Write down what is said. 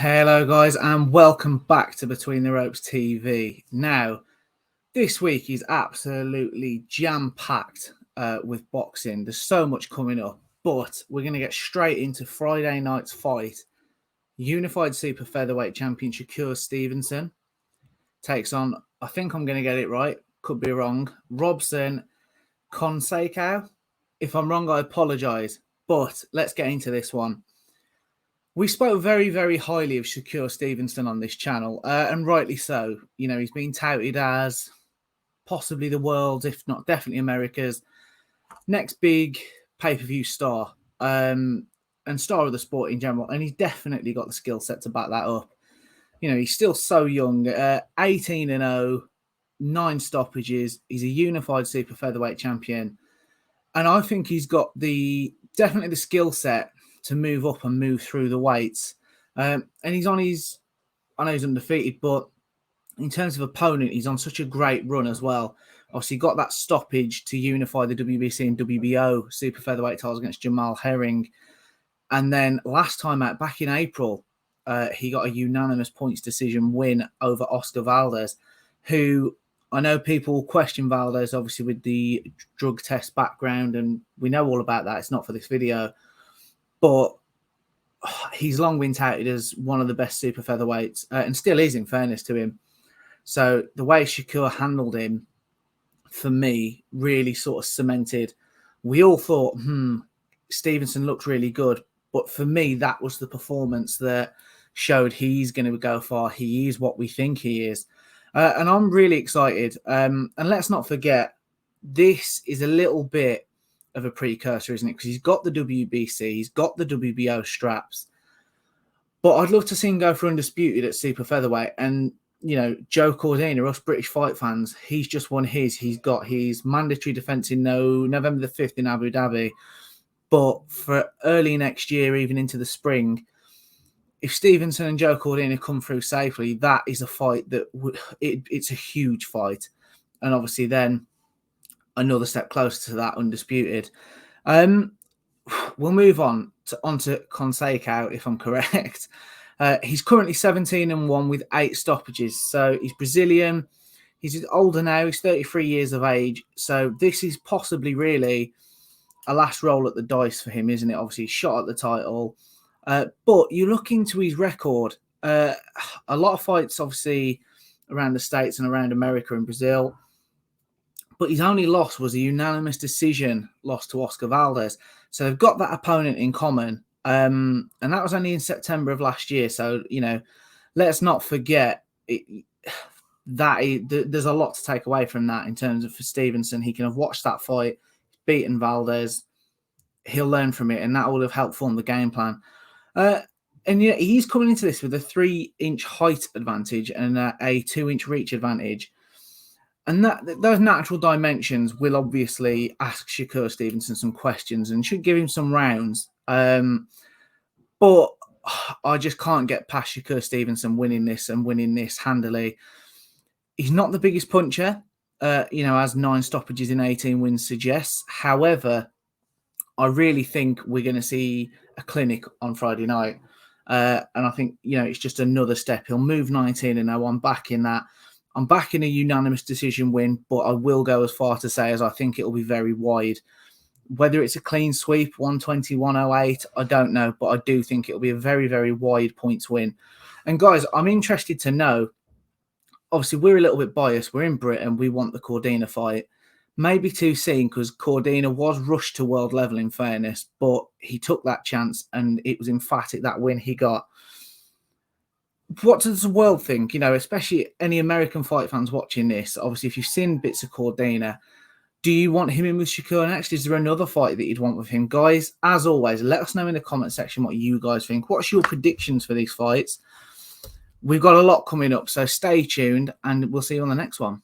Hello guys and welcome back to Between the Ropes TV. Now, this week is absolutely jam-packed with boxing. There's so much coming up, but we're going to get straight into Friday night's fight. Unified Super Featherweight Champion Shakur Stevenson takes on, I think I'm going to get it right, could be wrong, Robson Conceicao. If I'm wrong, I apologise, but let's get into this one. We spoke very, very highly of Shakur Stevenson on this channel, and rightly so. You know, he's been touted as possibly the world's, if not definitely America's, next big pay-per-view star, and star of the sport in general. And he's definitely got the skill set to back that up. You know, he's still so young, 18-0, 9 stoppages. He's a unified super featherweight champion. And I think he's got definitely the skill set to move up and move through the weights. And he's on his, I know he's undefeated, but in terms of opponent, he's on such a great run as well. Obviously, got that stoppage to unify the WBC and WBO super featherweight titles against Jamal Herring. And then last time out, back in April, he got a unanimous points decision win over Oscar Valdez, who I know people question Valdez, obviously, with the drug test background, and we know all about that. It's not for this video. But he's long been touted as one of the best super featherweights, and still is, in fairness to him. So the way Shakur handled him, for me, really sort of cemented. We all thought, Stevenson looked really good. But for me, that was the performance that showed he's going to go far. He is what we think he is. And I'm really excited. And let's not forget, this is a little bit of a precursor, isn't it? Because he's got the WBC, he's got the WBO straps. But I'd love to see him go for undisputed at super featherweight. And, you know, Joe Cordina, us British fight fans, he's just won his. He's got his mandatory defence in November the 5th in Abu Dhabi. But for early next year, even into the spring, if Stevenson and Joe Cordina come through safely, that is a fight that it's a huge fight. And obviously then another step closer to that undisputed. We'll move on to Conceicao, if I'm correct. He's currently 17-1 with 8 stoppages. So he's Brazilian. He's older now. He's 33 years of age. So this is possibly really a last roll at the dice for him, isn't it? Obviously, he's shot at the title. But you look into his record, a lot of fights, obviously, around the States and around America and Brazil. But his only loss was a unanimous decision loss to Oscar Valdez. So they've got that opponent in common. And that was only in September of last year. So, you know, let's not forget there's a lot to take away from that in terms of for Stevenson. He can have watched that fight, beaten Valdez. He'll learn from it, and that will have helped form the game plan. And yeah, he's coming into this with a 3-inch height advantage and a 2-inch reach advantage. And those natural dimensions will obviously ask Shakur Stevenson some questions and should give him some rounds. But I just can't get past Shakur Stevenson winning this handily. He's not the biggest puncher, you know, as 9 stoppages in 18 wins suggests. However, I really think we're going to see a clinic on Friday night. And I think, you know, it's just another step. He'll move 19-0. I'm backing that. I'm backing a unanimous decision win, but I will go as far to say as I think it'll be very wide. Whether it's a clean sweep, 120, 108, I don't know, but I do think it'll be a very, very wide points win. And guys, I'm interested to know, obviously we're a little bit biased. We're in Britain. We want the Cordina fight. Maybe too soon because Cordina was rushed to world level in fairness, but he took that chance and it was emphatic, that win he got. What does the world think? You know, especially any American fight fans watching this. Obviously, if you've seen bits of Cordina, do you want him in with Shakur next? Is there another fight that you'd want with him? Guys, as always, let us know in the comment section what you guys think. What's your predictions for these fights? We've got a lot coming up, so stay tuned and we'll see you on the next one.